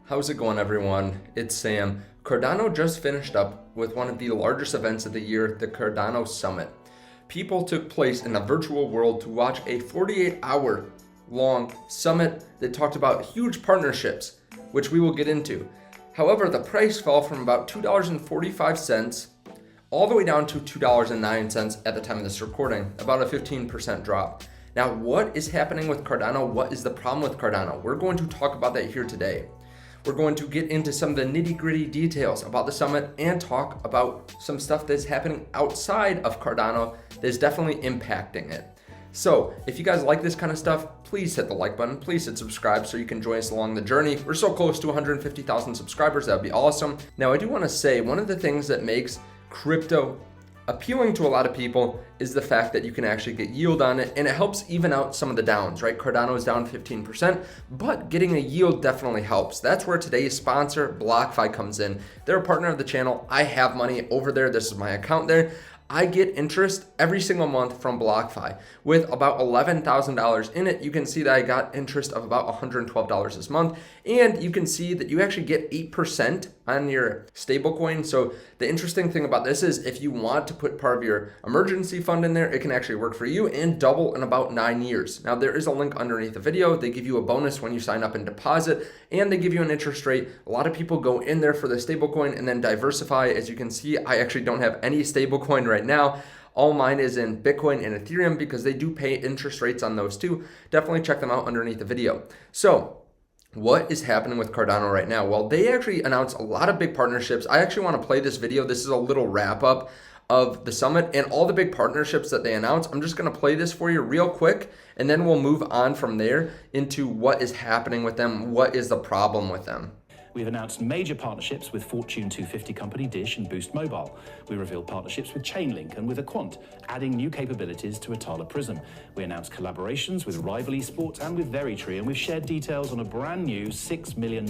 How's it going, everyone? It's Sam. Cardano just finished up with one of the largest events of the year, the Cardano Summit. People took place in a virtual world to watch a 48-hour long summit that talked about huge partnerships, which we will get into. However, the price fell from about $2.45 all the way down to $2.09 at the time of this recording, about a 15% drop. Now, what is happening with Cardano? What is the problem with Cardano? We're going to talk about that here today. We're going to get into some of the nitty-gritty details about the summit and talk about some stuff that's happening outside of Cardano that is definitely impacting it. So if you guys like this kind of stuff, please hit the like button, please hit subscribe so you can join us along the journey. We're so close to 150,000 subscribers, that would be awesome. Now, I do want to say one of the things that makes crypto appealing to a lot of people is the fact that you can actually get yield on it, and it helps even out some of the downs, right? Cardano is down 15%, but getting a yield definitely helps. That's where today's sponsor, BlockFi, comes in. They're a partner of the channel. I have money over there. This is my account there. I get interest every single month from BlockFi. With about $11,000 in it, you can see that I got interest of about $112 this month. And you can see that you actually get 8% on your stablecoin. So the interesting thing about this is if you want to put part of your emergency fund in there, it can actually work for you and double in about 9 years. Now, there is a link underneath the video. They give you a bonus when you sign up and deposit, and they give you an interest rate. A lot of people go in there for the stablecoin and then diversify. As you can see, I actually don't have any stablecoin right now. All mine is in Bitcoin and Ethereum because they do pay interest rates on those too. Definitely check them out underneath the video. So what is happening with Cardano right now? Well, they actually announced a lot of big partnerships. I actually want to play this video. This is a little wrap up of the summit and all the big partnerships that they announced. I'm just going to play this for you real quick, and then we'll move on from there into what is happening with them. What is the problem with them? We've announced major partnerships with Fortune 250 company Dish and Boost Mobile. We revealed partnerships with Chainlink and with Aquant, adding new capabilities to Atala Prism. We announced collaborations with Rival Esports and with Veritree, and we've shared details on a brand new $6 million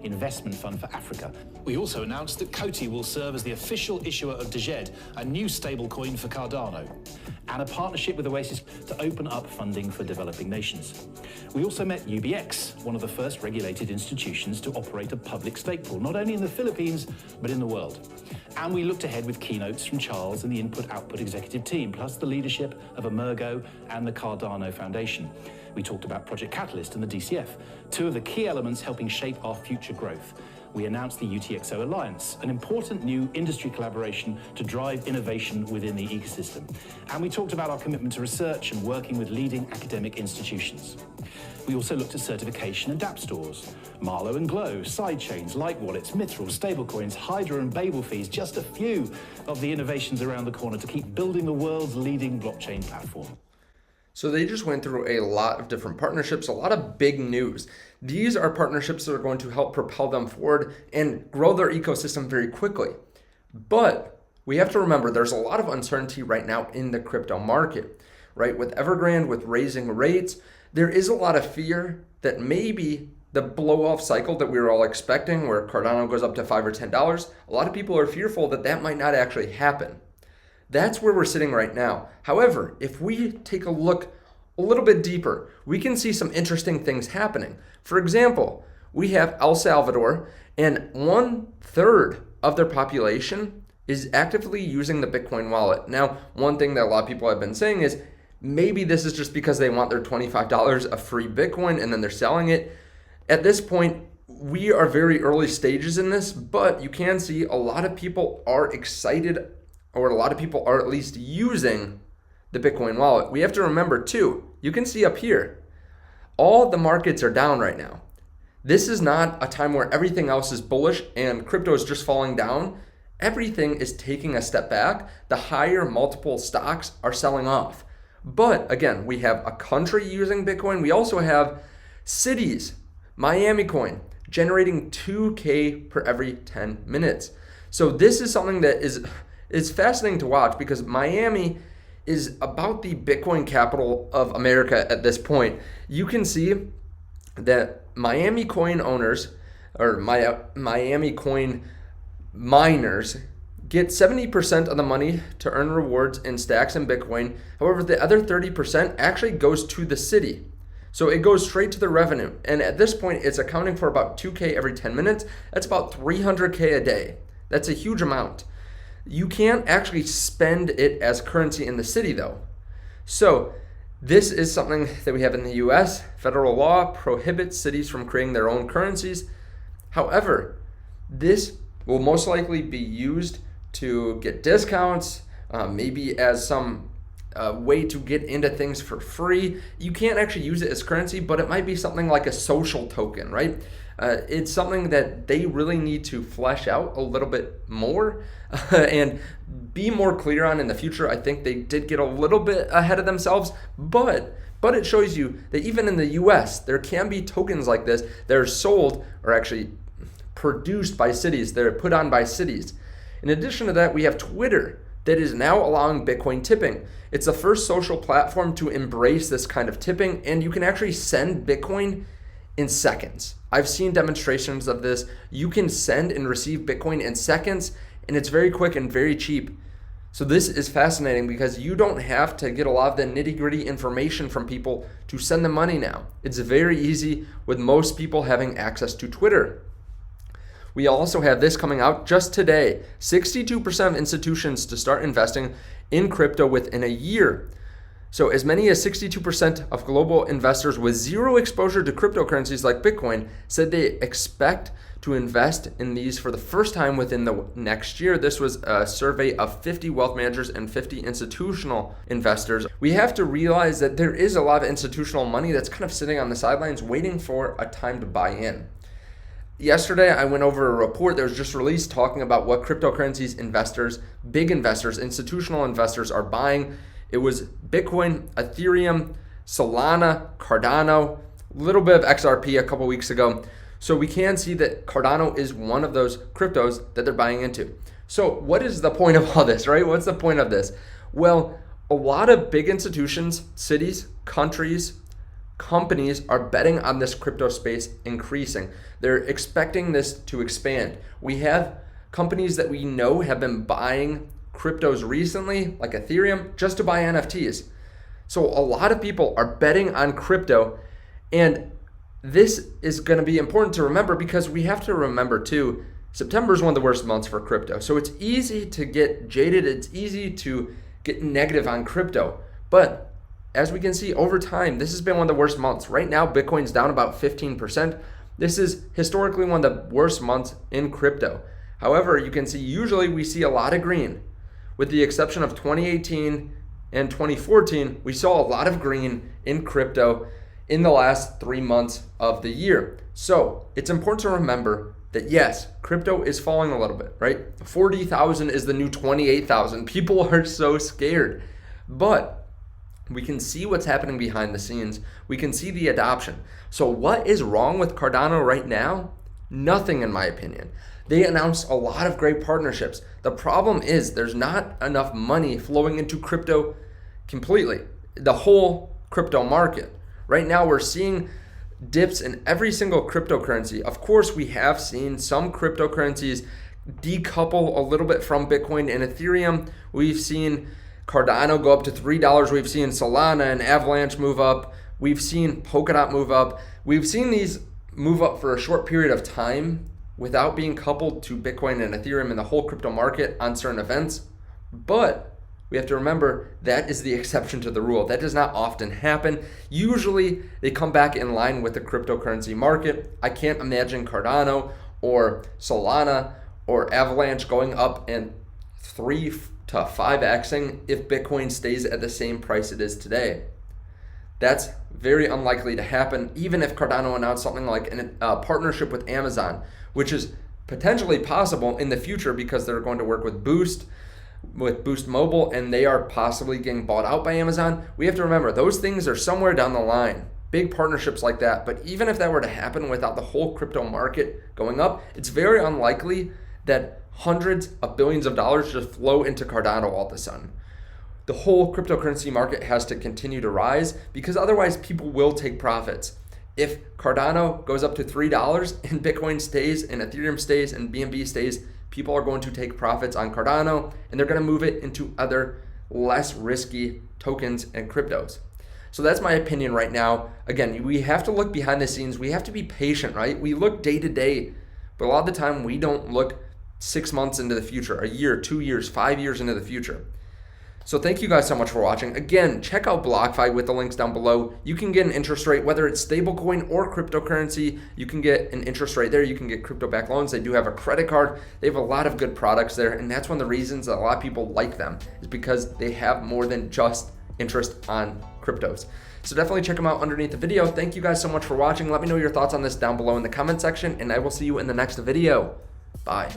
investment fund for Africa. We also announced that Coty will serve as the official issuer of Deged, a new stablecoin for Cardano, and a partnership with Oasis to open up funding for developing nations. We also met UBX, one of the first regulated institutions to operate a public stake pool, not only in the Philippines, but in the world. And we looked ahead with keynotes from Charles and the Input-Output executive team, plus the leadership of Emergo and the Cardano Foundation. We talked about Project Catalyst and the DCF, two of the key elements helping shape our future growth. We announced the UTXO Alliance, an important new industry collaboration to drive innovation within the ecosystem. And we talked about our commitment to research and working with leading academic institutions. We also looked at certification and app stores, Marlow and Glow, sidechains, light wallets, Mithril, stablecoins, Hydra and Babel fees, just a few of the innovations around the corner to keep building the world's leading blockchain platform. So they just went through a lot of different partnerships, a lot of big news. These are partnerships that are going to help propel them forward and grow their ecosystem very quickly. But we have to remember there's a lot of uncertainty right now in the crypto market, right? With Evergrande, with raising rates, there is a lot of fear that maybe the blow-off cycle that we were all expecting, where Cardano goes up to $5 or $10, a lot of people are fearful that that might not actually happen. That's where we're sitting right now. However, if we take a look a little bit deeper, we can see some interesting things happening. For example, we have El Salvador, and 1/3 of their population is actively using the Bitcoin wallet. Now, one thing that a lot of people have been saying is maybe this is just because they want their $25 of free Bitcoin and then they're selling it. At this point, we are very early stages in this, but you can see a lot of people are excited, or a lot of people are at least using the Bitcoin wallet. We have to remember too, you can see up here, all the markets are down right now. This is not a time where everything else is bullish and crypto is just falling down. Everything is taking a step back. The higher multiple stocks are selling off. But again, we have a country using Bitcoin. We also have cities, Miami coin, generating 2K per every 10 minutes. So this is something that is fascinating to watch, because Miami is about the Bitcoin capital of America at this point. You can see that Miami coin owners, or Miami coin miners, get 70% of the money to earn rewards in stacks and Bitcoin. However, the other 30% actually goes to the city. So it goes straight to the revenue. And at this point, it's accounting for about 2K every 10 minutes. That's about 300K a day. That's a huge amount. You can't actually spend it as currency in the city though. So this is something that we have in the US. Federal law prohibits cities from creating their own currencies. However, this will most likely be used to get discounts, maybe as some way to get into things for free. You can't actually use it as currency, but it might be something like a social token, right? It's something that they really need to flesh out a little bit more and be more clear on in the future. I think they did get a little bit ahead of themselves, but it shows you that even in the US, there can be tokens like this that are sold or actually produced by cities. They're put on by cities. In addition to that, we have Twitter that is now allowing Bitcoin tipping. It's the first social platform to embrace this kind of tipping, and you can actually send Bitcoin in seconds. I've seen demonstrations of this. You can send and receive Bitcoin in seconds, and it's very quick and very cheap. So this is fascinating because you don't have to get a lot of the nitty-gritty information from people to send them money now. It's very easy with most people having access to Twitter. We also have this coming out just today. 62% of institutions to start investing in crypto within a year. So as many as 62% of global investors with zero exposure to cryptocurrencies like Bitcoin said they expect to invest in these for the first time within the next year. This was a survey of 50 wealth managers and 50 institutional investors. We have to realize that there is a lot of institutional money that's kind of sitting on the sidelines waiting for a time to buy in. Yesterday, I went over a report that was just released talking about what cryptocurrencies investors, big investors, institutional investors are buying. It was Bitcoin, Ethereum, Solana, Cardano, a little bit of XRP a couple weeks ago. So we can see that Cardano is one of those cryptos that they're buying into. So what is the point of all this, right? What's the point of this? Well, a lot of big institutions, cities, countries, companies are betting on this crypto space increasing. They're expecting this to expand. We have companies that we know have been buying cryptos recently, like Ethereum, just to buy NFTs. So a lot of people are betting on crypto, and this is going to be important to remember because we have to remember too, September is one of the worst months for crypto. So it's easy to get jaded. It's easy to get negative on crypto. But as we can see over time, this has been one of the worst months. Right now, Bitcoin's down about 15%. This is historically one of the worst months in crypto. However, you can see usually we see a lot of green. With the exception of 2018 and 2014, we saw a lot of green in crypto in the last 3 months of the year. So it's important to remember that yes, crypto is falling a little bit, right? 40,000 is the new 28,000. People are so scared. But we can see what's happening behind the scenes. We can see the adoption. So what is wrong with Cardano right now? Nothing, in my opinion. They announced a lot of great partnerships. The problem is there's not enough money flowing into crypto completely, the whole crypto market. Right now we're seeing dips in every single cryptocurrency. Of course, we have seen some cryptocurrencies decouple a little bit from Bitcoin and Ethereum. We've seen Cardano go up to $3. We've seen Solana and Avalanche move up. We've seen Polkadot move up. We've seen these move up for a short period of time without being coupled to Bitcoin and Ethereum and the whole crypto market on certain events. But we have to remember that is the exception to the rule. That does not often happen. Usually they come back in line with the cryptocurrency market. I can't imagine Cardano or Solana or Avalanche going up and 3 to 5xing if Bitcoin stays at the same price it is today. That's very unlikely to happen, even if Cardano announced something like a partnership with Amazon, which is potentially possible in the future because they're going to work with Boost Mobile, and they are possibly getting bought out by Amazon. We have to remember those things are somewhere down the line, big partnerships like that. But even if that were to happen without the whole crypto market going up, it's very unlikely that hundreds of billions of dollars just flow into Cardano all of a sudden. The whole cryptocurrency market has to continue to rise because otherwise people will take profits. If Cardano goes up to $3 and Bitcoin stays and Ethereum stays and BNB stays, people are going to take profits on Cardano and they're going to move it into other less risky tokens and cryptos. So that's my opinion right now. Again, we have to look behind the scenes. We have to be patient, right? We look day to day, but a lot of the time we don't look 6 months into the future, a year, 2 years, 5 years into the future. So thank you guys so much for watching. Again, check out BlockFi with the links down below. You can get an interest rate, whether it's stablecoin or cryptocurrency. You can get an interest rate there. You can get crypto-backed loans. They do have a credit card. They have a lot of good products there, and that's one of the reasons that a lot of people like them, is because they have more than just interest on cryptos. So definitely check them out underneath the video. Thank you guys so much for watching. Let me know your thoughts on this down below in the comment section, and I will see you in the next video. Bye.